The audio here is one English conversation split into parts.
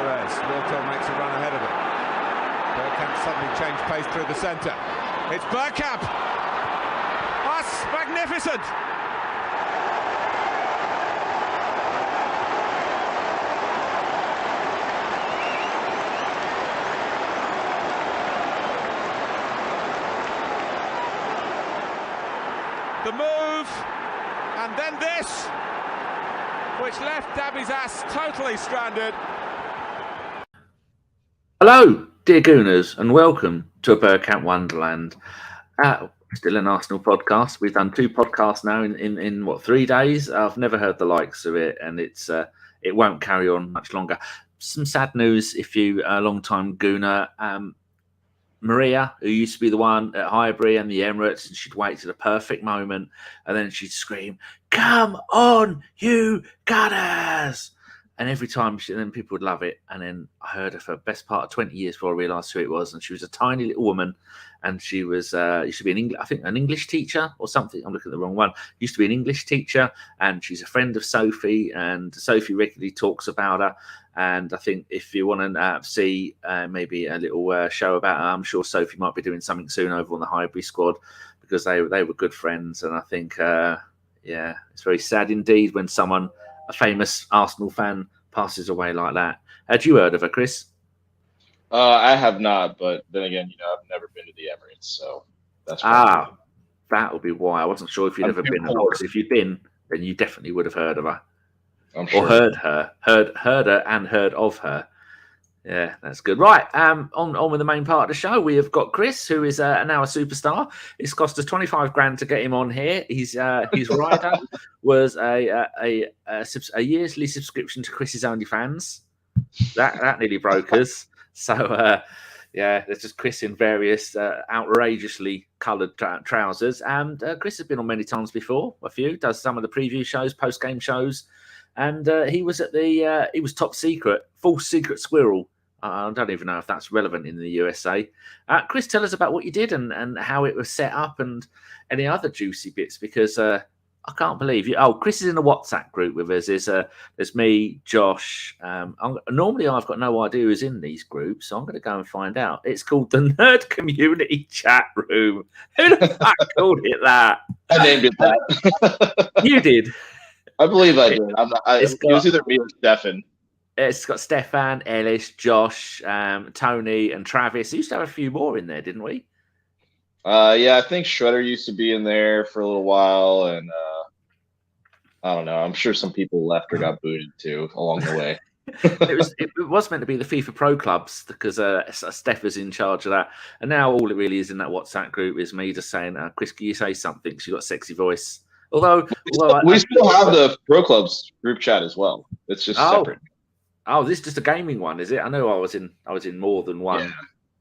Soares. Wilton makes a run ahead of it. Bergkamp suddenly changed pace through the centre. It's Bergkamp! That's magnificent! The move, and then this, which left Dabby's ass totally stranded. Hello, dear Gooners, and welcome to a Bergkamp Wonderland. Still an Arsenal podcast. We've done 2 podcasts now in what, 3 days? I've never heard the likes of it, and it won't carry on much longer. Some sad news if you a long-time Gooner. Maria, who used to be the one at Highbury and the Emirates, and she'd wait to the perfect moment, and then she'd scream, "Come on, you Gunners!" And every time, then people would love it. And then I heard of her best part of 20 years before I realised who it was. And she was a tiny little woman, and she was used to be an English teacher or something. I'm looking at the wrong one. Used to be an English teacher, and she's a friend of Sophie, and Sophie regularly talks about her. And I think if you want to see maybe a little show about her, I'm sure Sophie might be doing something soon over on the Highbury squad, because they were good friends. And I think, it's very sad indeed when someone, a famous Arsenal fan, passes away like that. Had you heard of her, Chris? I have not, but then again, I've never been to the Emirates, so that's that would be why. I wasn't sure if you'd ever been. Because if you'd been, then you definitely would have heard of her. I'm sure. Or heard her and heard of her. Yeah, that's good. Right, on with the main part of the show. We have got Chris, who is now a superstar. It's cost us 25 grand to get him on here. His rider was a yearly subscription to Chris's OnlyFans. That nearly broke us. So there's just Chris in various outrageously coloured trousers. And Chris has been on many times before. A few, does some of the preview shows, post game shows. And he was at he was top secret, full secret squirrel. I don't even know if that's relevant in the USA. Chris, tell us about what you did and how it was set up and any other juicy bits, because I can't believe you. Oh, Chris is in a WhatsApp group with us. There's me, Josh. Normally, I've got no idea who's in these groups, so I'm going to go and find out. It's called the Nerd Community Chat Room. Who the fuck called it that? I named it that. You did. I believe I did. It was either me or Stefan. It's got Stefan, Ellis, Josh, Tony, and Travis. We used to have a few more in there, didn't we? I think Shredder used to be in there for a little while, and I don't know. I'm sure some people left or got booted too along the way. it was meant to be the FIFA Pro Clubs, because Steph is in charge of that. And now all it really is in that WhatsApp group is me just saying, Chris, can you say something? She's got a sexy voice. Although we still have the Pro Clubs group chat as well. It's just separate. Oh, this is just a gaming one, is it? I know I was in more than one. Yeah.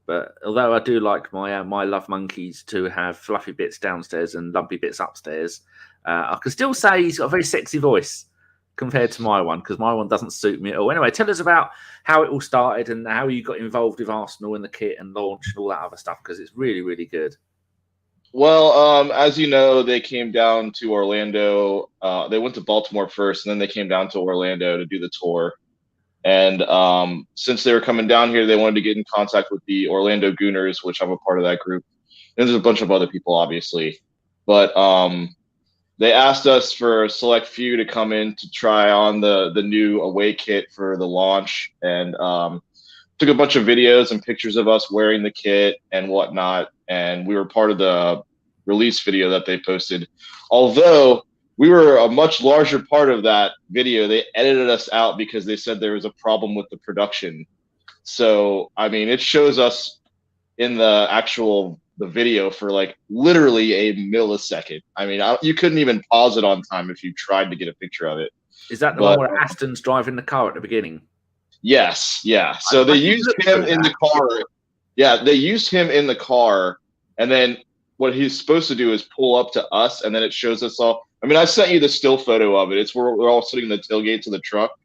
But although I do like my love monkeys to have fluffy bits downstairs and lumpy bits upstairs, I can still say he's got a very sexy voice compared to my one, because my one doesn't suit me at all. Anyway, tell us about how it all started and how you got involved with Arsenal and the kit and launch and all that other stuff, because it's really, really good. Well, as you know, they came down to Orlando. They went to Baltimore first, and then they came down to Orlando to do the tour. And since they were coming down here, they wanted to get in contact with the Orlando Gooners, which I'm a part of that group. And there's a bunch of other people, obviously. But they asked us for a select few to come in to try on the new away kit for the launch. And took a bunch of videos and pictures of us wearing the kit and whatnot. And we were part of the release video that they posted. Although we were a much larger part of that video, they edited us out because they said there was a problem with the production. So, I mean, it shows us in the video for like literally a millisecond. I mean, you couldn't even pause it on time if you tried to get a picture of it. Is that the one where Aston's driving the car at the beginning? Yes, yeah. So they used him in the car. Yeah, they used him in the car, and then what he's supposed to do is pull up to us, and then it shows us all. I mean, I sent you the still photo of it. It's where we're all sitting in the tailgates of the truck.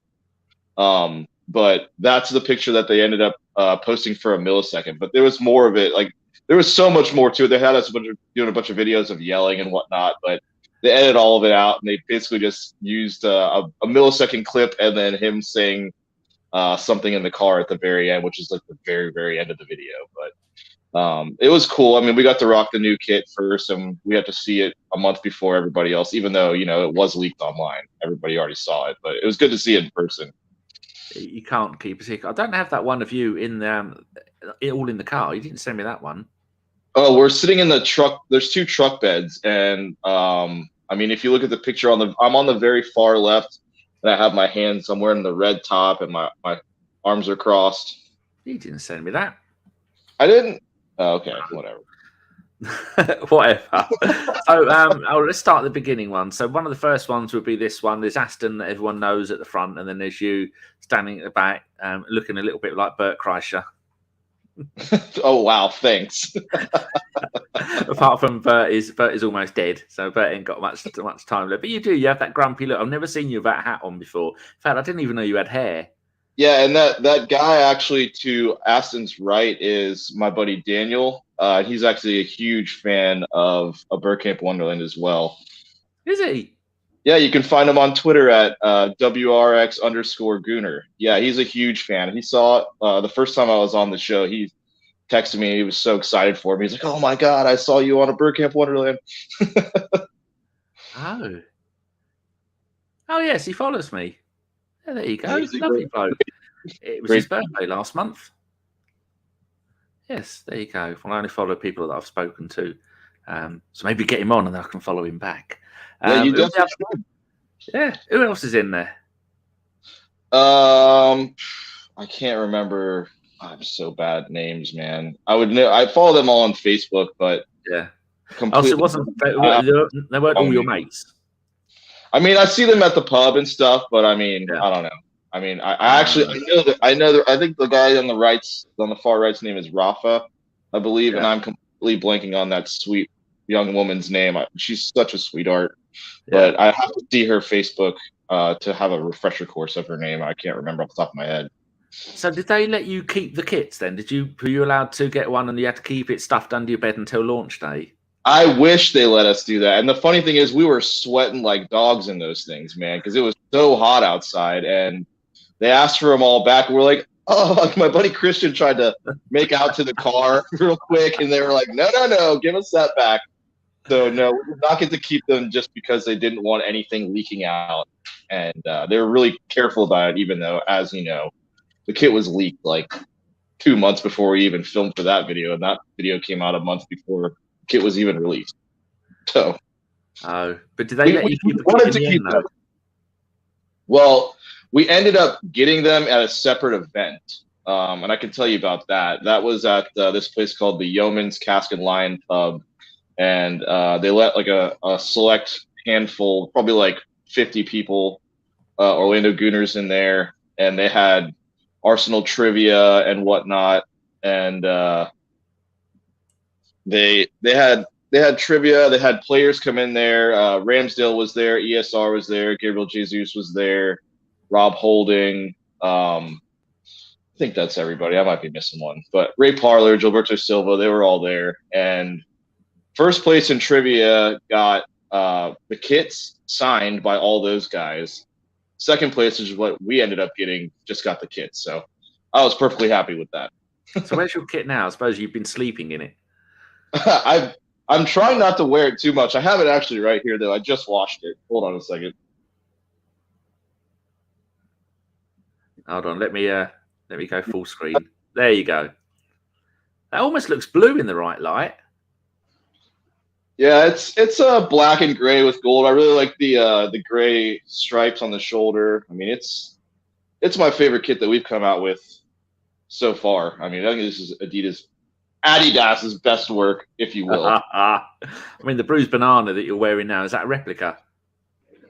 But that's the picture that they ended up posting for a millisecond. But there was more of it. Like, there was so much more to it. They had us doing a bunch of videos of yelling and whatnot, but they edited all of it out, and they basically just used a millisecond clip and then him saying something in the car at the very end, which is like the very, very end of the video. But it was cool. I mean, we got to rock the new kit first, and we had to see it a month before everybody else, even though, it was leaked online. Everybody already saw it, but it was good to see it in person. You can't keep a secret. I don't have that one of you in all in the car. You didn't send me that one. Oh, we're sitting in the truck. There's 2 truck beds, and I mean, if you look at the picture I'm on the very far left, and I have my hands somewhere in the red top, and my arms are crossed. You didn't send me that. I didn't. Oh, okay, whatever. Whatever. So let's start at the beginning one. So one of the first ones would be this one. There's Aston that everyone knows at the front, and then there's you standing at the back, looking a little bit like Bert Kreischer. Oh wow, thanks. Apart from Bert is almost dead, so Bert ain't got much time left. But you have that grumpy look. I've never seen you with that hat on before. In fact, I didn't even know you had hair. Yeah, and that guy actually to Aston's right is my buddy Daniel. He's actually a huge fan of Bergkamp Wonderland as well. Is he? Yeah, you can find him on Twitter at WRX_Gooner. Yeah, he's a huge fan. He saw it the first time I was on the show. He texted me. He was so excited for me. He's like, "Oh my god, I saw you on a Bergkamp Wonderland." Oh yes, he follows me. Yeah, there you go. He's a Lovely bloke. It was his birthday last month. Yes, there you go. Well, I only follow people that I've spoken to. So maybe get him on and I can follow him back. Yeah, you definitely should. Yeah, who else is in there? I can't remember. I'm so bad at names, man. I follow them all on Facebook, but yeah. So it wasn't. They weren't all your mates. I mean, I see them at the pub and stuff, but I mean, I don't know. I mean, I think the guy on the far right's name is Rafa, I believe, and I'm completely blanking on that sweet young woman's name. She's such a sweetheart, but I have to see her Facebook to have a refresher course of her name. I can't remember off the top of my head. So did they let you keep the kits then? Were you allowed to get one and you had to keep it stuffed under your bed until launch day? I wish they let us do that. And the funny thing is we were sweating like dogs in those things, man, because it was so hot outside, and they asked for them all back. And we're like, oh, my buddy Christian tried to make out to the car real quick, and they were like, no, give us that back. So, no, we did not get to keep them just because they didn't want anything leaking out. And they were really careful about it, even though, as you know, the kit was leaked like 2 months before we even filmed for that video, and that video came out a month before the kit was even released. So, but did they let you keep the kit in the end, though? Well, we ended up getting them at a separate event, and I can tell you about that. That was at this place called the Yeoman's Cask and Lion Pub, and they let like a select handful, probably like 50 people, Orlando Gooners in there, and they had Arsenal trivia and whatnot, and they had trivia. They had players come in there. Ramsdale was there. ESR was there. Gabriel Jesus was there. Rob Holding. I think that's everybody. I might be missing one. But Ray Parler, Gilberto Silva, they were all there. And first place in trivia got the kits signed by all those guys. Second place, which is what we ended up getting, just got the kits. So I was perfectly happy with that. So where's your kit now? I suppose you've been sleeping in it. I'm trying not to wear it too much. I have it actually right here, though. I just washed it. Hold on a second. Hold on. Let me go full screen. There you go. That almost looks blue in the right light. Yeah, it's black and gray with gold. I really like the gray stripes on the shoulder. I mean, it's my favorite kit that we've come out with so far. I mean, I think this is Adidas's best work, if you will. I mean, the bruised banana that you're wearing now, is that a replica?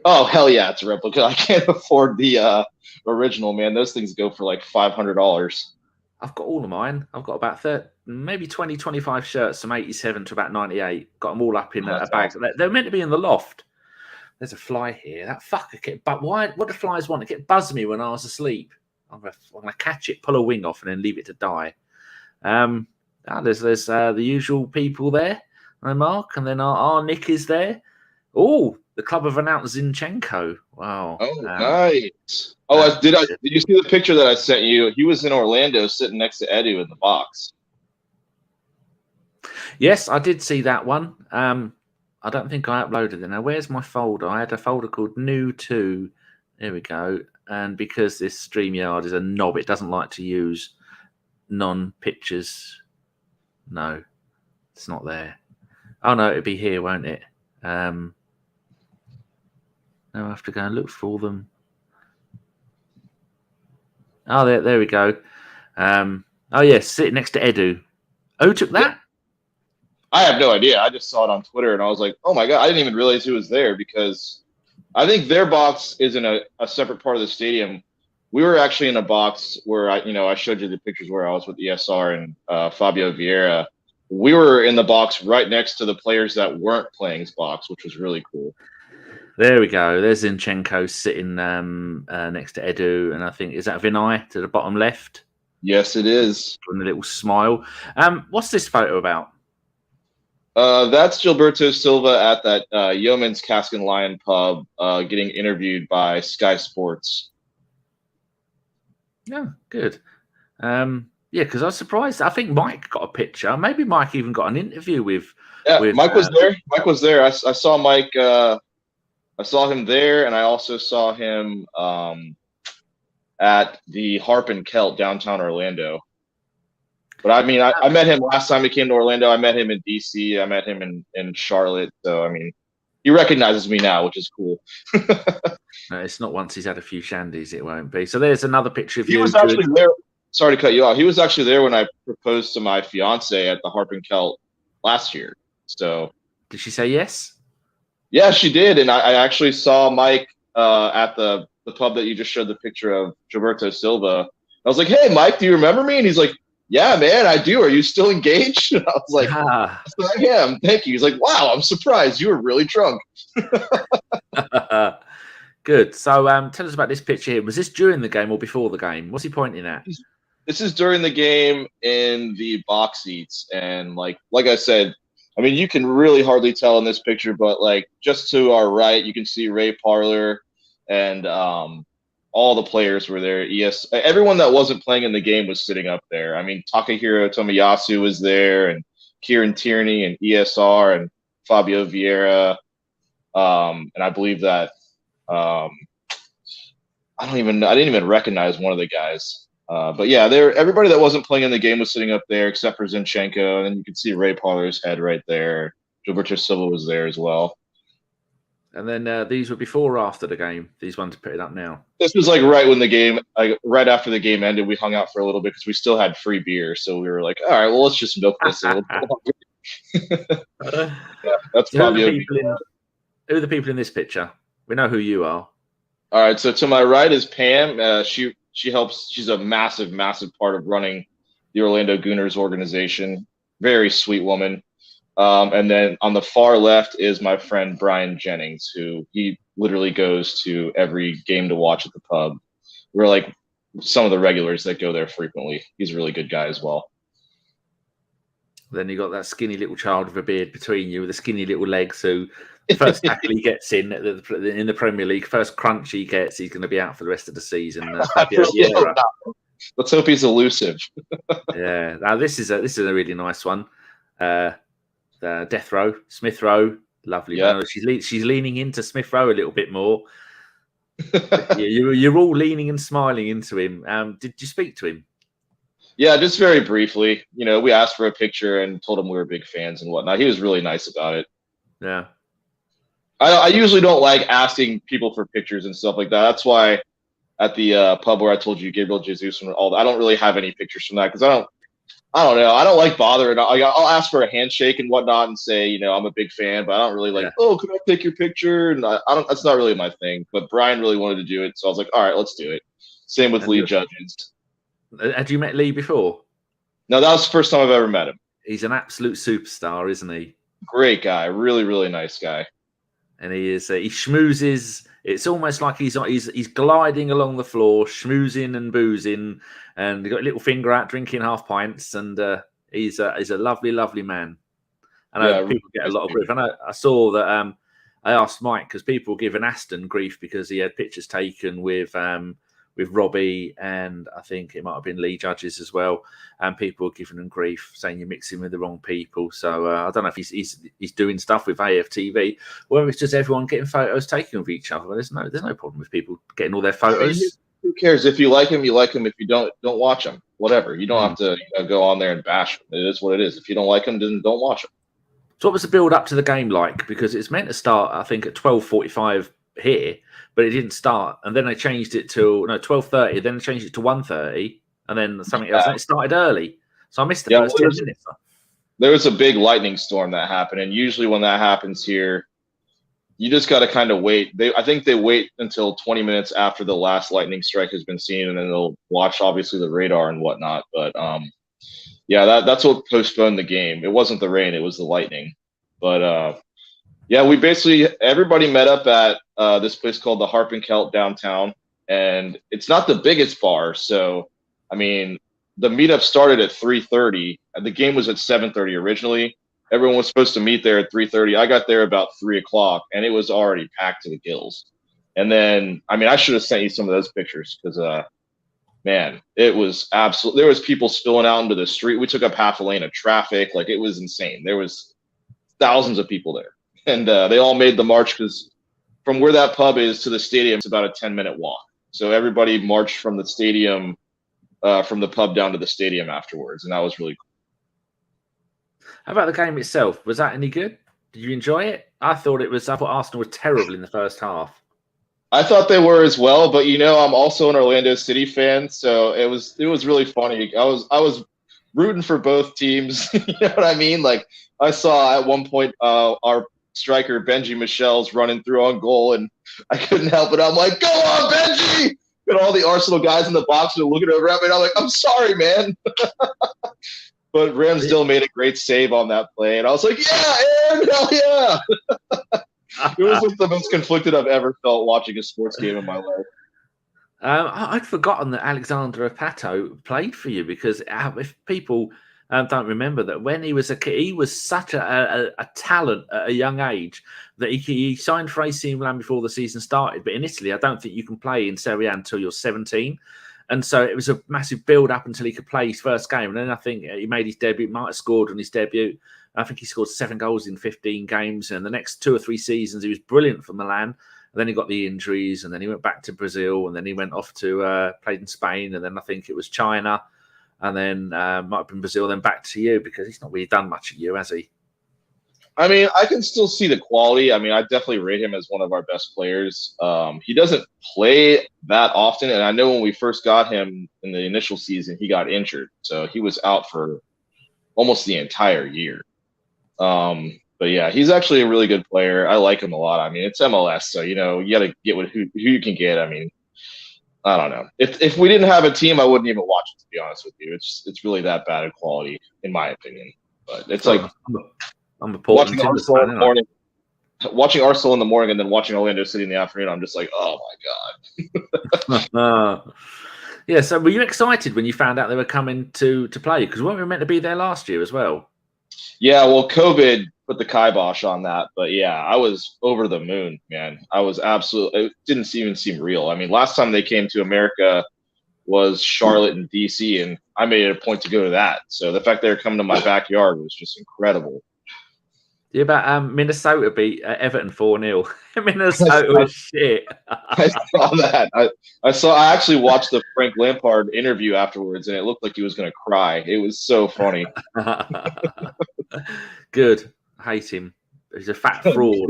Oh, hell yeah, it's a replica. I can't afford the original, man. Those things go for like $500. I've got all of mine. I've got about maybe 20, 25 shirts from 87 to about 98. Got them all up in a bag. Awesome. They're meant to be in the loft. There's a fly here. That fucker kept... But why? What do flies want? It kept buzzing me when I was asleep. I'm gonna catch it, pull a wing off, and then leave it to die. There's the usual people there. Mark, and then our Nick is there. Oh, The club have announced Zinchenko. Wow. Oh, nice. Oh, did you see the picture that I sent you? He was in Orlando sitting next to Edu in the box. Yes, I did see that one. I don't think I uploaded it. Now, where's my folder? I had a folder called New 2. There we go. And because this StreamYard is a knob, it doesn't like to use non-pictures. No, it's not there. Oh, no, it'll be here, won't it? Now I have to go and look for them. Oh, there we go. Oh, yes, sitting next to Edu. Who took that? I have no idea. I just saw it on Twitter, and I was like, oh, my God. I didn't even realize he was there because I think their box is in a separate part of the stadium. We were actually in a box where, I showed you the pictures where I was with ESR and Fabio Vieira. We were in the box right next to the players that weren't playing's box, which was really cool. There we go. There's Zinchenko sitting next to Edu, and I think, is that Vinay to the bottom left? Yes, it is. With a little smile. What's this photo about? That's Gilberto Silva at that Yeoman's Cask and Lion pub getting interviewed by Sky Sports. Yeah, good. Yeah, because I was surprised. I think Mike got a picture. Maybe Mike even got an interview with. Yeah, Mike was there. Mike was there. I saw Mike. I saw him there, and I also saw him at the Harp and Celt downtown Orlando. But I mean, I met him last time he came to Orlando. I met him in DC. I met him in Charlotte. So I mean, he recognizes me now, which is cool. No, it's not once he's had a few shandies, it won't be. So there's another picture of you. He was actually there. Sorry to cut you off. He was actually there when I proposed to my fiance at the Harp and Celt last year. So did she say yes? Yeah, she did. And I actually saw Mike at the pub that you just showed the picture of, Gilberto Silva. I was like, hey, Mike, do you remember me? And he's like, yeah, man, I do. Are you still engaged? And I was like, yes, I am. Thank you. He's like, wow, I'm surprised. You were really drunk. Good. So tell us about this picture here. Was this during the game or before the game? What's he pointing at? This is during the game in the box seats. And like I said, I mean, you can really hardly tell in this picture, but like just to our right, you can see Ray Parler and all the players were there. Everyone that wasn't playing in the game was sitting up there. I mean, Takehiro Tomiyasu was there, and Kieran Tierney and ESR and Fabio Vieira. And I believe that I didn't even recognize one of the guys. But yeah, everybody that wasn't playing in the game was sitting up there except for Zinchenko, and then you can see Ray Parler's head right there. Gilberto Silva was there as well. And then these were before or after the game? These ones put it up now. This was like right after the game ended. We hung out for a little bit because we still had free beer, so we were like, all right, well, let's just milk this a little bit. Yeah, that's probably who are the people in this picture? We know who you are. All right, so to my right is Pam. She helps. She's a massive, massive part of running the Orlando Gooners organization. Very sweet woman. And then on the far left is my friend Brian Jennings, who he literally goes to every game to watch at the pub. We're like some of the regulars that go there frequently. He's a really good guy as well. Then you got that skinny little child with a beard between you with the skinny little legs who the first tackle he gets in the Premier League, first crunch he gets, he's going to be out for the rest of the season. Let's hope he's elusive. Yeah. Now this is a really nice one. Death Row, Smith Rowe, lovely. Yeah. She's leaning into Smith Rowe a little bit more. You're all leaning and smiling into him. Did you speak to him? Yeah, just very briefly. You know, we asked for a picture and told him we were big fans and whatnot. He was really nice about it. Yeah. I usually don't like asking people for pictures and stuff like that. That's why at the pub where I told you Gabriel Jesus and all that, I don't really have any pictures from that because I don't know. I don't like bothering. I'll ask for a handshake and whatnot and say, you know, I'm a big fan, but I don't really like, oh, can I take your picture? And I don't. That's not really my thing. But Brian really wanted to do it, so I was like, all right, let's do it. Same with Lee Judges. Had you met Lee before? No, that was the first time I've ever met him. He's an absolute superstar, isn't he? Great guy, really, really nice guy. And he is. He schmoozes. It's almost like he's gliding along the floor, schmoozing and boozing, and got a little finger out, drinking half pints, and he's a lovely, lovely man. I know people get a lot of grief. I saw that. I asked Mike because people were giving Aston grief because he had pictures taken with Robbie, and I think it might have been Lee Judges as well. And people were giving him grief, saying you're mixing with the wrong people. So I don't know if he's doing stuff with AFTV, or it's just everyone getting photos taken with each other. There's no problem with people getting all their photos. Who cares? If you like him, you like him. If you don't watch him. Whatever. You don't have to go on there and bash him. It is what it is. If you don't like him, then don't watch him. So what was the build up to the game like? Because it's meant to start, I think, at 12:45 here, but it didn't start. And then they changed it to 12:30. Then they changed it to 1:30, and then something else. And it started early, so I missed the first 10 minutes. There was a big lightning storm that happened, and usually when that happens here, you just got to kind of wait. I think they wait until 20 minutes after the last lightning strike has been seen, and then they'll watch obviously the radar and whatnot. But that's what postponed the game. It wasn't the rain; it was the lightning. But everybody met up at this place called the Harp and Celt downtown, and it's not the biggest bar. So, I mean, the meetup started at 3:30. The game was at 7:30 originally. Everyone was supposed to meet there at 3:30. I got there about 3 o'clock, and it was already packed to the gills. And then, I mean, I should have sent you some of those pictures because, man, it was absolute. There was people spilling out into the street. We took up half a lane of traffic. Like, it was insane. There was thousands of people there, and they all made the march because from where that pub is to the stadium, it's about a 10-minute walk. So everybody marched from the stadium, from the pub down to the stadium afterwards, and that was really cool. How about the game itself? Was that any good? Did you enjoy it? I thought Arsenal were terrible in the first half. I thought they were as well, but I'm also an Orlando City fan, so it was really funny. I was rooting for both teams. You know what I mean? Like, I saw at one point our striker Benji Michel's running through on goal, and I couldn't help it. I'm like, "Go on, Benji!" And all the Arsenal guys in the box were looking over at me, and I'm like, "I'm sorry, man." But Ramsdale made a great save on that play, and I was like, "Yeah, Aaron, hell yeah!" It was just the most conflicted I've ever felt watching a sports game in my life. I'd forgotten that Alexander Pato played for you because if people don't remember that when he was a kid, he was such a talent at a young age that he signed for AC Milan before the season started. But in Italy, I don't think you can play in Serie A until you're 17. And so it was a massive build-up until he could play his first game. And then I think he made his debut, might have scored on his debut. I think he scored 7 goals in 15 games. And the next 2 or 3 seasons, he was brilliant for Milan. And then he got the injuries, and then he went back to Brazil, and then he went off to played in Spain, and then I think it was China, and then might have been Brazil, then back to you, because he's not really done much at you, has he? I mean, I can still see the quality. I mean, I definitely rate him as one of our best players. He doesn't play that often, and I know when we first got him in the initial season, he got injured, so he was out for almost the entire year. But yeah, he's actually a really good player. I like him a lot. I mean, it's MLS, so you got to get who you can get. I mean, I don't know. If we didn't have a team, I wouldn't even watch it, to be honest with you. It's really that bad of quality, in my opinion. But it's like I'm watching Arsenal in the morning. Watching Arsenal in the morning and then watching Orlando City in the afternoon, I'm just like, oh my god. Yeah. So were you excited when you found out they were coming to play? Because weren't we meant to be there last year as well? Yeah. Well, COVID put the kibosh on that, but yeah, I was over the moon, man. I was absolutely. It didn't even seem real. I mean, last time they came to America was Charlotte and DC, and I made it a point to go to that. So the fact they were coming to my backyard was just incredible. Yeah, about Minnesota beat Everton 4-0. Minnesota was shit. I saw that. I actually watched the Frank Lampard interview afterwards, and it looked like he was going to cry. It was so funny. Good. I hate him. He's a fat fraud.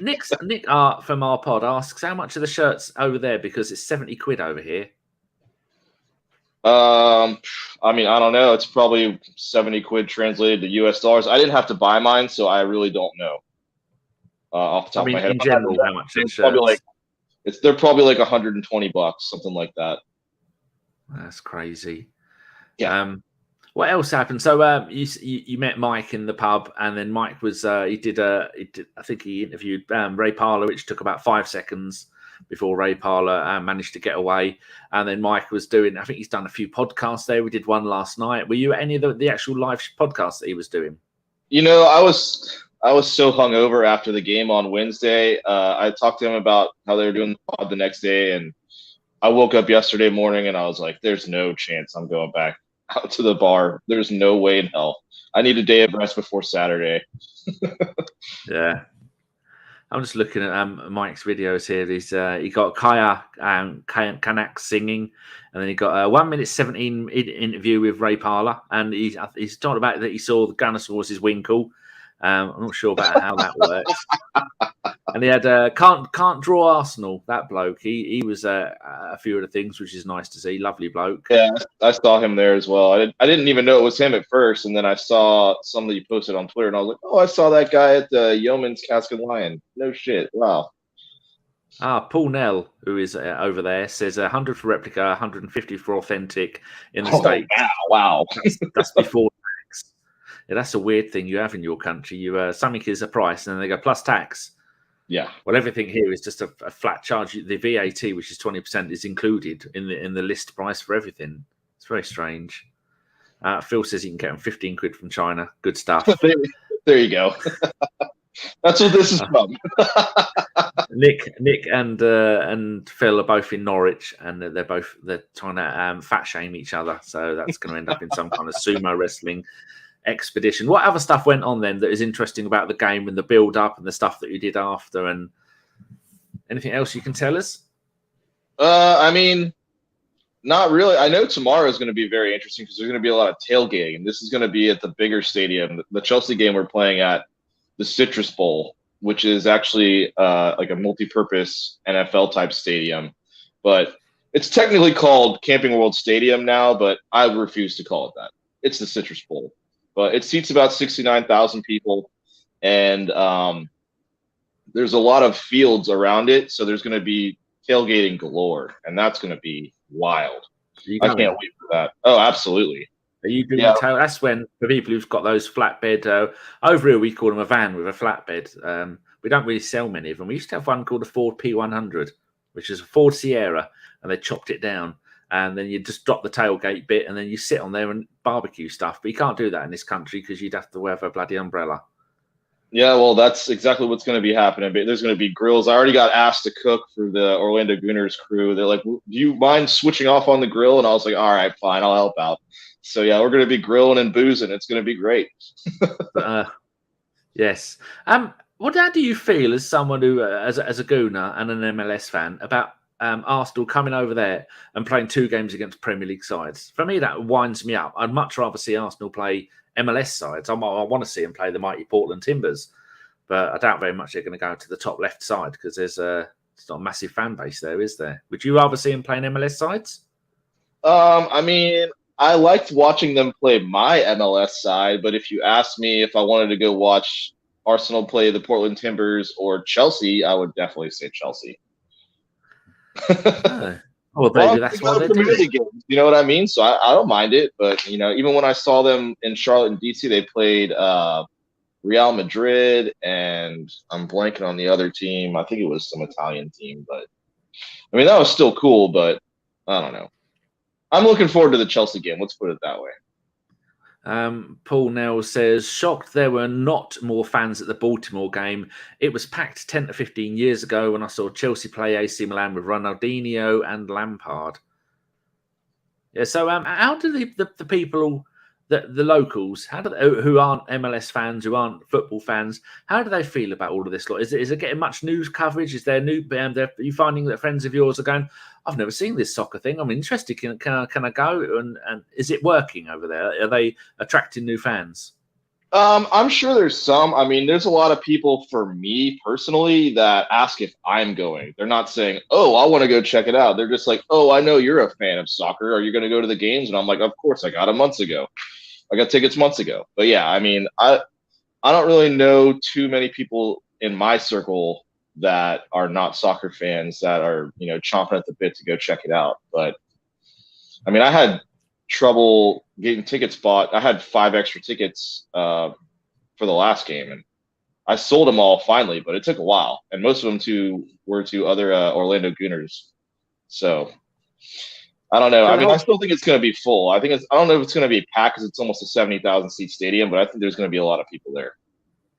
Nick from our pod asks, how much are the shirts over there? Because it's 70 quid over here. I mean, I don't know. It's probably 70 quid translated to US dollars. I didn't have to buy mine, so I really don't know. Off the top of my head. In general, how much it's probably they're probably like $120, something like that. That's crazy. Yeah. What else happened? So you met Mike in the pub, and then Mike was I think he interviewed Ray Parlour, which took about 5 seconds before Ray Parlour managed to get away. And then Mike was doing, I think he's done a few podcasts there. We did one last night. Were you at any of the actual live podcasts that he was doing? I I was so hungover after the game on Wednesday. I talked to him about how they were doing the pod the next day, and I woke up yesterday morning and I was like, "There's no chance I'm going back out to the bar. There's no way in hell. I need a day of rest before Saturday." Yeah. I'm just looking at Mike's videos here. He got Kaya Kanak singing, and then he got a 1 minute 17 interview with Ray Parler, and he's talking about that he saw the Granitosaurus winkle. I'm not sure about how that works. And he had can't draw Arsenal. That bloke. He was a few of the things, which is nice to see. Lovely bloke. Yeah, I saw him there as well. I didn't even know it was him at first, and then I saw somebody posted on Twitter, and I was like, "Oh, I saw that guy at the Yeoman's Cask and Lion." No shit. Wow. Paul Nell, who is over there, says 100 for replica, 150 for authentic in the States. Wow. That's before tax. Yeah, that's a weird thing you have in your country. You something is a price, and then they go plus tax. Yeah. Well, everything here is just a flat charge. The VAT, which is 20%, is included in the list price for everything. It's very strange. Phil says he can get them 15 quid from China. Good stuff. There you go. That's what this is from. Nick and Phil are both in Norwich, and they're trying to fat shame each other. So that's going to end up in some kind of sumo wrestling expedition. What other stuff went on then that is interesting about the game and the build up and the stuff that you did after, and anything else you can tell us? I mean, not really. I know tomorrow is going to be very interesting because there's going to be a lot of tailgating, and this is going to be at the bigger stadium. The Chelsea game we're playing at the Citrus Bowl, which is actually like a multi-purpose NFL type stadium, but it's technically called Camping World Stadium now, but I refuse to call it that. It's the Citrus Bowl. But it seats about 69,000 people, and there's a lot of fields around it, so there's going to be tailgating galore, and that's going to be wild. I can't wait for that. Oh, absolutely. Are you doing the tail? That's when, for people who've got those flatbed, over here we call them a van with a flatbed. We don't really sell many of them. We used to have one called a Ford P100, which is a Ford Sierra, and they chopped it down. And then you just drop the tailgate bit, and then you sit on there and barbecue stuff. But you can't do that in this country because you'd have to have a bloody umbrella. Yeah, well, that's exactly what's going to be happening. But there's going to be grills. I already got asked to cook for the Orlando Gooners crew. They're like, "Do you mind switching off on the grill?" And I was like, "All right, fine, I'll help out." So yeah, we're going to be grilling and boozing. It's going to be great. Yes. How do you feel as someone who, as a Gooner and an MLS fan, about Arsenal coming over there and playing 2 games against Premier League sides? For me, that winds me up. I'd much rather see Arsenal play MLS sides. I want to see them play the mighty Portland Timbers, but I doubt very much they're going to go to the top left side because it's not a massive fan base there, is there? Would you rather see them playing MLS sides? I mean, I liked watching them play my MLS side, but if you asked me if I wanted to go watch Arsenal play the Portland Timbers or Chelsea, I would definitely say Chelsea. Well, maybe that's why they're doing it. You know what I mean? So I don't mind it, but even when I saw them in Charlotte and DC, they played Real Madrid, and I'm blanking on the other team. I think it was some Italian team, but I mean that was still cool. But I don't know. I'm looking forward to the Chelsea game. Let's put it that way. Paul Nell says, shocked there were not more fans at the Baltimore game. It was packed 10 to 15 years ago when I saw Chelsea play AC Milan with Ronaldinho and Lampard. Yeah, so how do the people, the locals, who aren't MLS fans, who aren't football fans, how do they feel about all of this? Is it getting much news coverage? Is there are you finding that friends of yours are going, I've never seen this soccer thing. I'm interested. Can I go? And is it working over there? Are they attracting new fans? I'm sure there's some. I mean, there's a lot of people, for me personally, that ask if I'm going. They're not saying, "Oh, I want to go check it out." They're just like, "Oh, I know you're a fan of soccer. Are you going to go to the games?" And I'm like, "Of course, I got it months ago. I got tickets months ago." But yeah, I mean, I don't really know too many people in my circle that are not soccer fans that are, chomping at the bit to go check it out. But I mean, I had trouble getting tickets bought. I had 5 extra tickets for the last game, and I sold them all finally, but it took a while, and most of them were to other Orlando Gooners. So I don't know. I mean, I still think it's going to be full. I don't know if it's going to be packed because it's almost a 70,000 seat stadium, but I think there's going to be a lot of people there.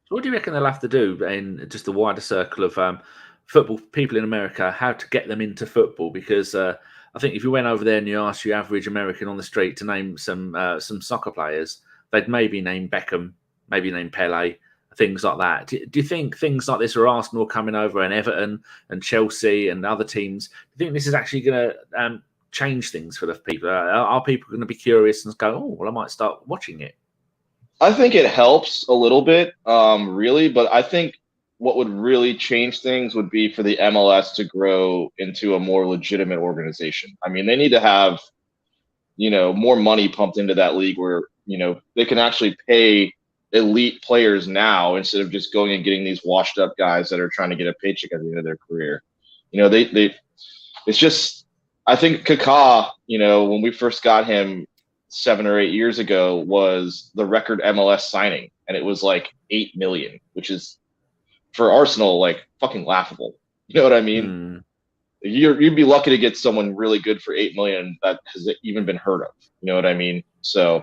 So what do you reckon they'll have to do in just the wider circle of football people in America, how to get them into football? Because I think if you went over there and you asked your average American on the street to name some soccer players, they'd maybe name Beckham, maybe name Pele, things like that. Do you think things like this, are Arsenal coming over and Everton and Chelsea and other teams, do you think this is actually going to change things for the people? Are people going to be curious and go, oh, well, I might start watching it? I think it helps a little bit, really, but I think what would really change things would be for the MLS to grow into a more legitimate organization. I mean, they need to have, more money pumped into that league where, they can actually pay elite players now instead of just going and getting these washed up guys that are trying to get a paycheck at the end of their career. It's just, I think Kaká, when we first got him 7 or 8 years ago, was the record MLS signing, and it was like 8 million, which is for Arsenal like fucking laughable. You know what I mean? You'd be lucky to get someone really good for 8 million that has even been heard of. You know what I mean? So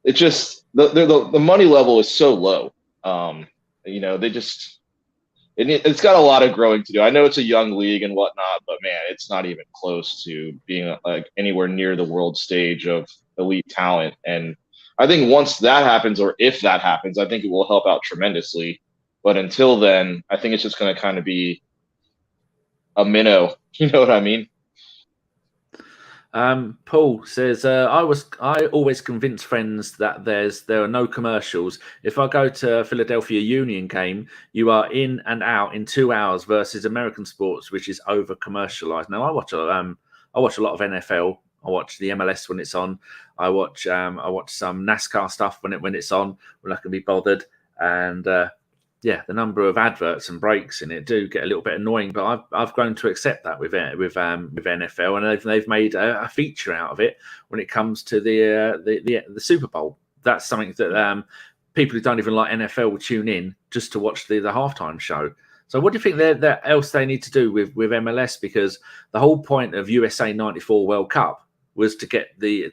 it just the money level is so low. It's got a lot of growing to do. I know it's a young league and whatnot, but man, it's not even close to being like anywhere near the world stage of elite talent. And I think once that happens, or if that happens, I think it will help out tremendously. But until then, I think it's just going to kind of be a minnow. You know what I mean? Paul says, I always convince friends that there are no commercials. If I go to Philadelphia Union game, you are in and out in 2 hours versus American sports, which is over commercialized. Now I watch a lot of NFL. I watch the MLS when it's on. I watch some NASCAR stuff when it's on, when I can be bothered. And the number of adverts and breaks in it do get a little bit annoying, but I've grown to accept that with NFL, and they've made a feature out of it when it comes to the Super Bowl. That's something that people who don't even like NFL will tune in just to watch the halftime show. So what do you think that else they need to do with MLS? Because the whole point of USA '94 World Cup was to get the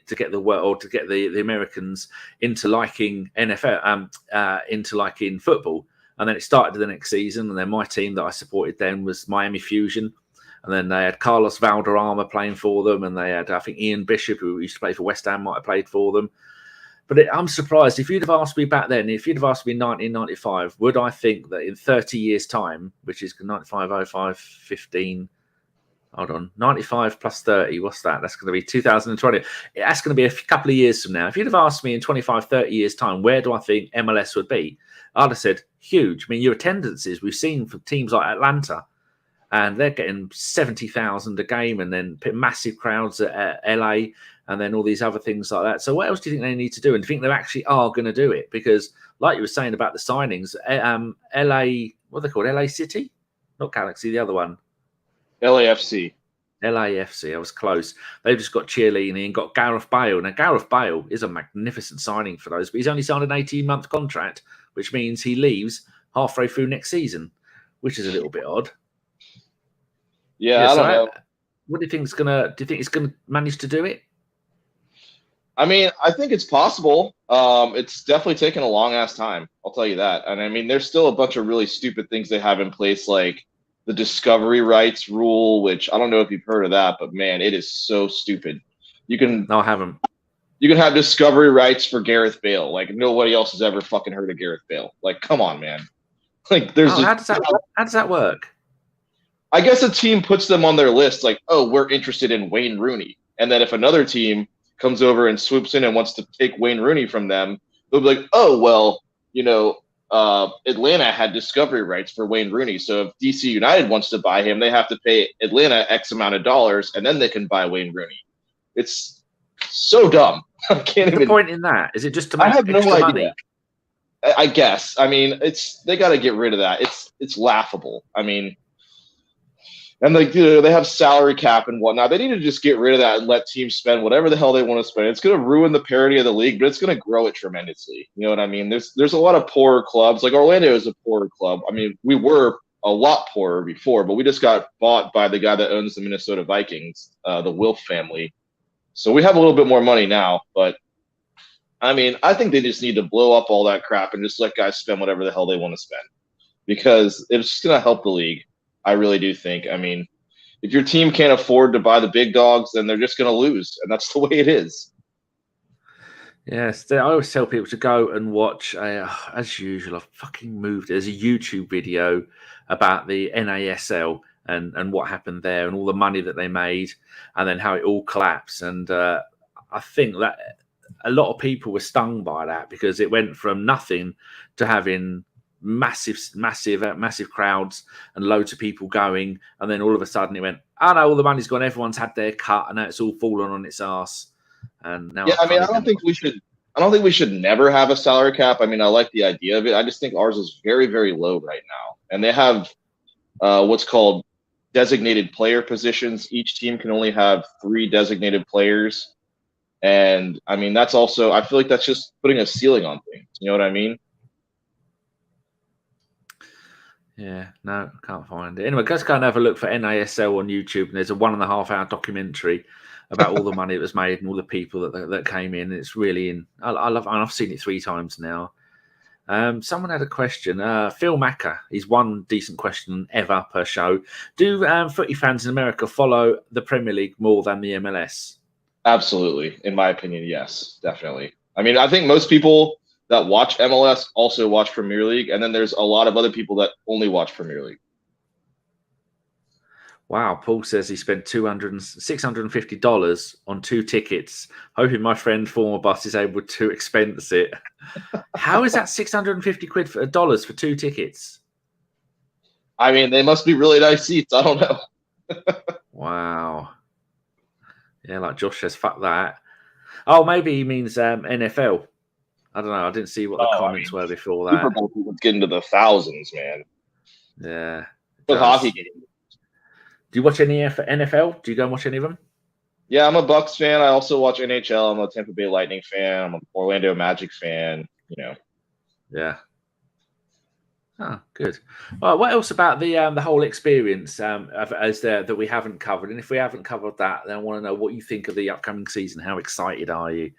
Americans into liking NFL, into liking football. And then it started the next season, and then my team that I supported then was Miami Fusion. And then they had Carlos Valderrama playing for them, and they had, I think, Ian Bishop, who used to play for West Ham, might have played for them. But I'm surprised. If you'd have asked me back then, if you'd have asked me in 1995, would I think that in 30 years' time, which is 95, 05, 15, hold on, 95 plus 30, what's that? That's going to be 2020. That's going to be a couple of years from now. If you'd have asked me in 25, 30 years' time, where do I think MLS would be? I'd have said huge. I mean, your attendances we've seen from teams like Atlanta, and they're getting 70,000 a game, and then massive crowds at LA, and then all these other things like that. So what else do you think they need to do? And do you think they actually are going to do it? Because like you were saying about the signings, LA, what are they called? LA City? Not Galaxy, the other one. LAFC. LAFC, I was close. They've just got Tierney and got Gareth Bale. Now, Gareth Bale is a magnificent signing for those, but he's only signed an 18-month contract, which means he leaves halfway through next season, which is a little bit odd. Yeah, I don't know. What do you think it's gonna? Do you think it's gonna manage to do it? I mean, I think it's possible. It's definitely taken a long ass time. I'll tell you that. And I mean, there's still a bunch of really stupid things they have in place, like the discovery rights rule, which I don't know if you've heard of that, but man, it is so stupid. No, I haven't. You can have discovery rights for Gareth Bale. Like nobody else has ever fucking heard of Gareth Bale. Like, come on, man. Like, there's how does that work? I guess a team puts them on their list, like, oh, we're interested in Wayne Rooney, and then if another team comes over and swoops in and wants to take Wayne Rooney from them, they'll be like, oh, well, Atlanta had discovery rights for Wayne Rooney, so if DC United wants to buy him, they have to pay Atlanta X amount of dollars, and then they can buy Wayne Rooney. It's so dumb. I can't even. The point in that is it just to make I have no extra idea. money? I guess. I mean, they got to get rid of that. It's laughable. I mean, and they have salary cap and whatnot. They need to just get rid of that and let teams spend whatever the hell they want to spend. It's going to ruin the parity of the league, but it's going to grow it tremendously. You know what I mean? There's a lot of poorer clubs. Like Orlando is a poorer club. I mean, we were a lot poorer before, but we just got bought by the guy that owns the Minnesota Vikings, the Wilf family. So we have a little bit more money now, but I mean, I think they just need to blow up all that crap and just let guys spend whatever the hell they want to spend, because it's just going to help the league. I really do think. I mean, if your team can't afford to buy the big dogs, then they're just going to lose, and that's the way it is. Yes, I always tell people to go and watch, as usual, I've fucking moved. There's a YouTube video about the NASL and what happened there and all the money that they made and then how it all collapsed. And I think that a lot of people were stung by that because it went from nothing to having massive crowds and loads of people going. And then all of a sudden it went, oh no, all the money's gone. Everyone's had their cut and now it's all fallen on its ass. And now, yeah, I mean, I don't think we should never have a salary cap. I mean, I like the idea of it. I just think ours is very, very low right now, and they have what's called designated player positions. Each team can only have 3 designated players, and I mean, that's also, I feel like that's just putting a ceiling on things. You know what I mean? Yeah, no, can't find it. Anyway, let's go and have a look for NASL on YouTube, and there's a 1.5 hour documentary about all the money that was made and all the people that came in. It's really I love, and I've seen it 3 times now. Someone had a question. Phil Macker, he's one decent question ever per show. Do footy fans in America follow the Premier League more than the MLS? Absolutely, in my opinion, yes, definitely. I mean, I think most people that watch MLS also watch Premier League, and then there's a lot of other people that only watch Premier League. Wow, Paul says he spent $650 on 2 tickets, hoping my friend former boss is able to expense it. How is that $650 for 2 tickets? I mean, they must be really nice seats. I don't know. Wow. Yeah, like Josh says, fuck that. Oh, maybe he means NFL. I don't know. I didn't see what the comments were before that. Super Bowl tickets get into the thousands, man. Yeah. With hockey games. Do you watch any NFL? Do you go and watch any of them? Yeah, I'm a Bucks fan. I also watch NHL. I'm a Tampa Bay Lightning fan. I'm an Orlando Magic fan. You know. Yeah. Oh, good. Well, what else about the whole experience that we haven't covered? And if we haven't covered that, then I want to know what you think of the upcoming season. How excited are you?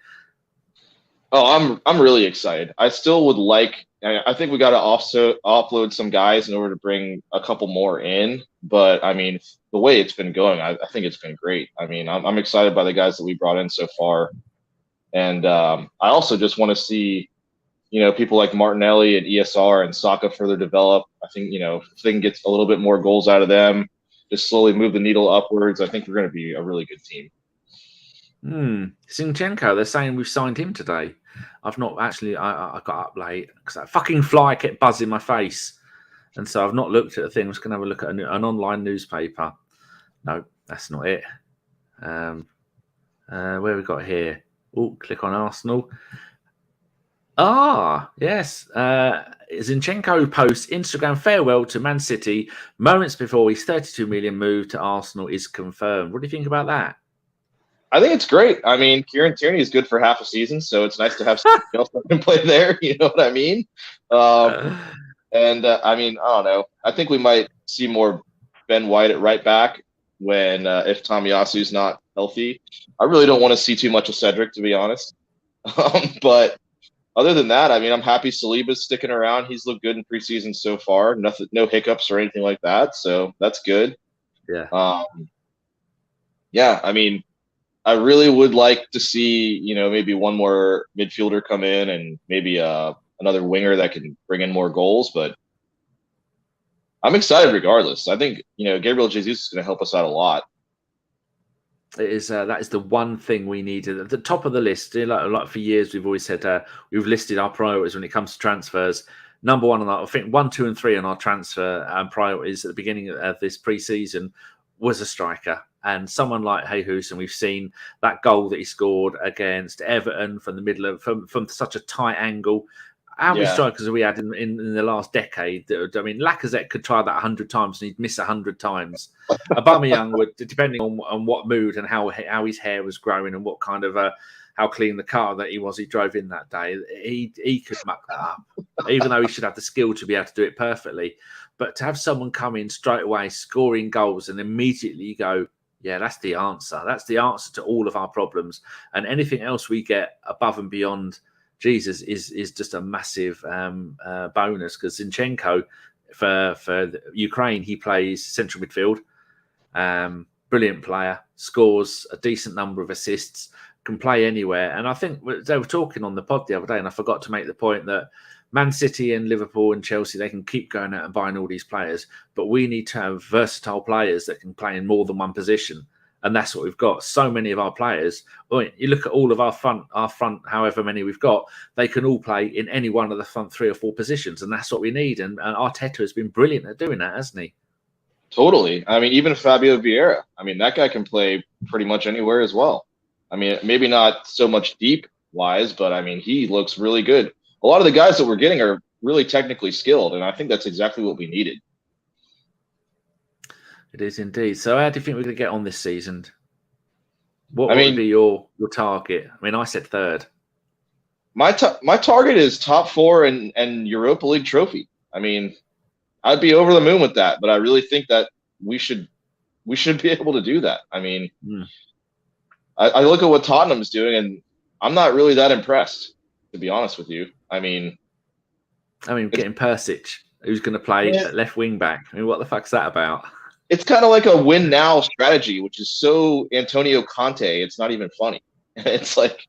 Oh, I'm really excited. I still would like. I think we got to also offload some guys in order to bring a couple more in. But I mean, the way it's been going, I think it's been great. I mean, I'm excited by the guys that we brought in so far, and I also just want to see, people like Martinelli and ESR and Saka further develop. I think if they can get a little bit more goals out of them, just slowly move the needle upwards, I think we're going to be a really good team. Zinchenko, they're saying we've signed him today. I've not actually. I got up late because that fucking fly kept buzzing my face, and so I've not looked at the thing. I'm just going to have a look at an online newspaper. No, that's not it. Where we got here? Oh, click on Arsenal. Ah, yes. Zinchenko posts Instagram farewell to Man City moments before his 32 million move to Arsenal is confirmed. What do you think about that? I think it's great. I mean, Kieran Tierney is good for half a season, so it's nice to have somebody else that can play there. You know what I mean? I mean, I don't know. I think we might see more Ben White at right back if Tomiyasu's not healthy. I really don't want to see too much of Cedric, to be honest. But other than that, I mean, I'm happy Saliba's sticking around. He's looked good in preseason so far. Nothing, no hiccups or anything like that. So that's good. Yeah. Yeah. I mean, I really would like to see, maybe one more midfielder come in and maybe another winger that can bring in more goals. But I'm excited regardless. I think, Gabriel Jesus is going to help us out a lot. It is that is the one thing we needed at the top of the list. Like for years, we've always said we've listed our priorities when it comes to transfers. Number one on I think 1, 2, and 3 on our transfer priorities at the beginning of this pre-season was a striker. And someone like Jesus, and we've seen that goal that he scored against Everton from the middle of from such a tight angle. How many strikers have we had in the last decade? I mean, Lacazette could try that 100 times and he'd miss 100 times. Aubameyang would, depending on what mood and how his hair was growing and what kind of how clean the car that he drove in that day, he could muck that up. Even though he should have the skill to be able to do it perfectly, but to have someone come in straight away scoring goals and immediately you go, yeah, that's the answer. That's the answer to all of our problems. And anything else we get above and beyond Jesus, is just a massive bonus, because Zinchenko for Ukraine, he plays central midfield. Brilliant player, scores a decent number of assists, can play anywhere. And I think they were talking on the pod the other day, and I forgot to make the point that Man City and Liverpool and Chelsea, they can keep going out and buying all these players, but we need to have versatile players that can play in more than one position. And that's what we've got. So many of our players, you look at all of our front, however many we've got, they can all play in any one of the front 3 or 4 positions. And that's what we need. And Arteta has been brilliant at doing that, hasn't he? Totally. I mean, even Fabio Vieira, I mean, that guy can play pretty much anywhere as well. I mean, maybe not so much deep wise, but I mean, he looks really good. A lot of the guys that we're getting are really technically skilled, and I think that's exactly what we needed. It is indeed. So how do you think we're going to get on this season? What would be your target? I mean, I said 3rd. My target is top 4 and Europa League trophy. I mean, I'd be over the moon with that, but I really think that we should be able to do that. I mean, I look at what Tottenham's doing, and I'm not really that impressed, to be honest with you. I mean, getting Persic, who's going to play left wing back. I mean, what the fuck's that about? It's kind of like a win now strategy, which is so Antonio Conte. It's not even funny. It's like,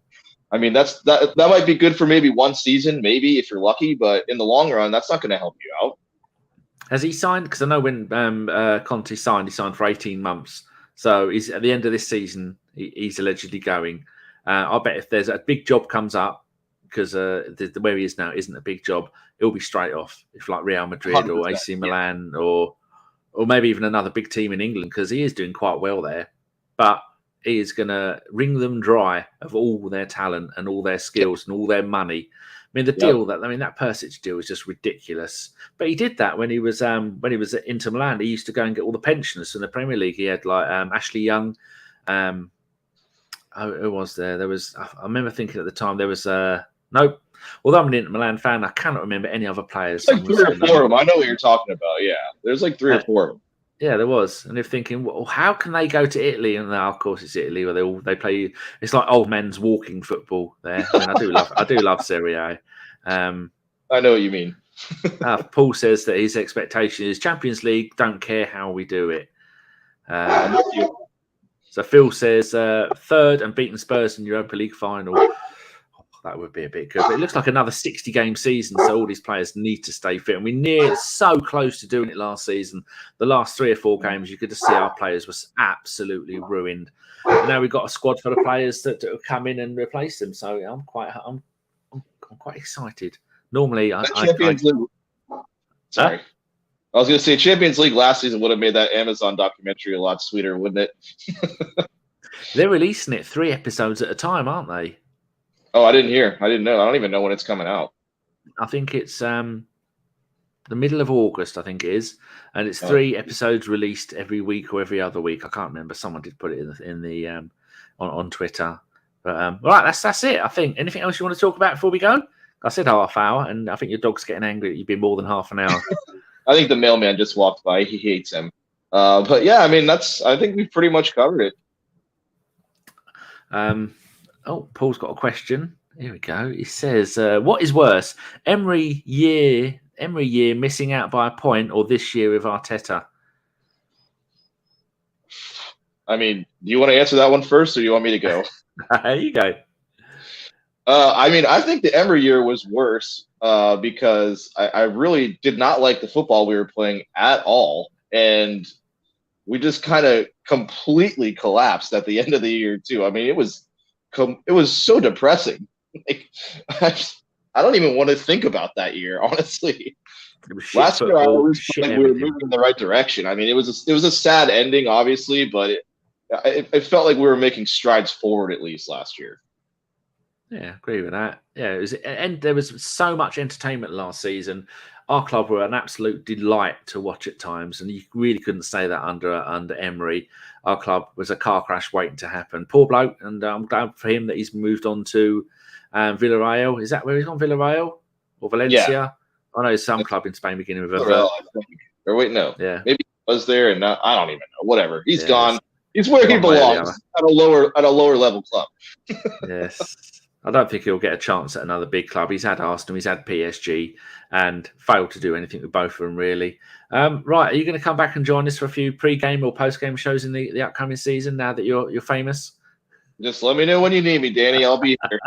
I mean, that might be good for maybe one season, maybe if you're lucky, but in the long run, that's not going to help you out. Has he signed? Because I know when Conte signed, he signed for 18 months. So he's at the end of this season, he's allegedly going. I bet if there's a big job comes up, because where he is now isn't a big job, he'll be straight off. If like Real Madrid or AC Milan or maybe even another big team in England, because he is doing quite well there. But he is going to wring them dry of all their talent and all their skills and all their money. I mean, that Persic deal is just ridiculous. But he did that when he was at Inter Milan. He used to go and get all the pensioners in the Premier League. He had like Ashley Young. Who was there? There was. I remember thinking at the time there was nope. Although I'm an Inter Milan fan, I cannot remember any other players. Like 3 or 4 of them. I know what you're talking about. Yeah, there's like 3 or 4 of them. Yeah, there was, and they're thinking, well, how can they go to Italy? And now, of course, it's Italy where they play. It's like old men's walking football there. I mean, I do love Serie A. I know what you mean. Paul says that his expectation is Champions League. Don't care how we do it. So Phil says 3rd and beating Spurs in Europa League final. That would be a bit good. But it looks like another 60-game season, so all these players need to stay fit. And we're so close to doing it last season. The last 3 or 4 games, you could just see our players was absolutely ruined. And now we've got a squad full of players that have come in and replace them. So I'm quite excited. Normally, Champions League. Sorry. I was going to say Champions League last season would have made that Amazon documentary a lot sweeter, wouldn't it? They're releasing it 3 episodes at a time, aren't they? Oh, I didn't hear. I didn't know. I don't even know when it's coming out. I think it's the middle of August, I think it is. And it's 3 episodes released every week or every other week. I can't remember. Someone did put it in the on Twitter. But all right, that's it, I think. Anything else you want to talk about before we go? I said half hour, and I think your dog's getting angry that you've been more than half an hour. I think the mailman just walked by. He hates him. But yeah, I mean, I think we've pretty much covered it. Paul's got a question. Here we go. He says, what is worse, Emery year missing out by a point, or this year with Arteta? I mean, do you want to answer that one first, or do you want me to go? There you go. I mean, I think the Emery year was worse because I really did not like the football we were playing at all. And we just kind of completely collapsed at the end of the year, too. I mean, it was so depressing. Like, I don't even want to think about that year, honestly. Last year, I always felt like we were moving in the right direction. I mean, it was a sad ending, obviously, but it felt like we were making strides forward at least last year. Yeah, agree with that. Yeah, and there was so much entertainment last season. Our club were an absolute delight to watch at times, and you really couldn't say that under Emery. Our club was a car crash waiting to happen. Poor bloke, and I'm glad for him that he's moved on to Villarreal. Is that where he's gone? Villarreal or Valencia? Yeah. I know some club in Spain beginning with a. Or wait, no. Yeah, maybe he was there, and I don't even know. Whatever. He's gone. He's where he belongs, at a lower level club. Yes. I don't think he'll get a chance at another big club. He's had Arsenal, he's had PSG, and failed to do anything with both of them, really. Right, are you going to come back and join us for a few pre-game or post-game shows in the upcoming season now that you're famous? Just let me know when you need me, Danny. I'll be here.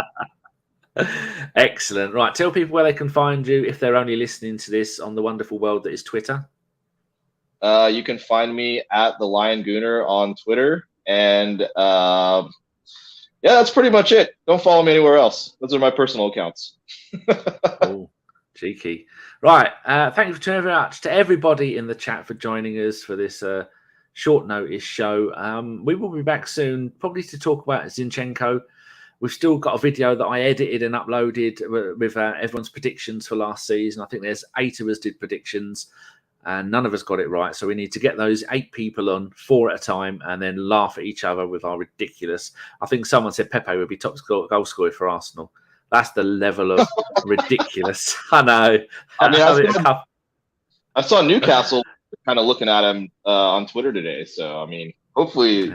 Excellent. Right, tell people where they can find you if they're only listening to this on the wonderful world that is Twitter. You can find me at the Lion Gooner on Twitter, and yeah, that's pretty much it. Don't follow me anywhere else. Those are my personal accounts. Oh, cheeky. Right. Thank you very much to everybody in the chat for joining us for this short notice show. We will be back soon, probably to talk about Zinchenko. We've still got a video that I edited and uploaded with everyone's predictions for last season. I think there's 8 of us did predictions, and none of us got it right. So we need to get those 8 people on 4 at a time and then laugh at each other with our ridiculous. I think someone said Pepe would be top goal scorer for Arsenal. That's the level of ridiculous. I know. I saw Newcastle kind of looking at him on Twitter today. So, I mean, hopefully.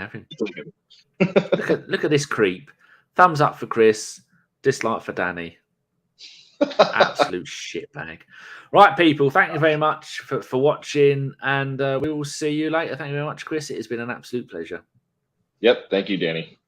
Look at this creep. Thumbs up for Chris. Dislike for Danny. Absolute shitbag. Right, people, thank you very much for watching, and we will see you later. Thank you very much, Chris. It has been an absolute pleasure. Yep. Thank you, Danny.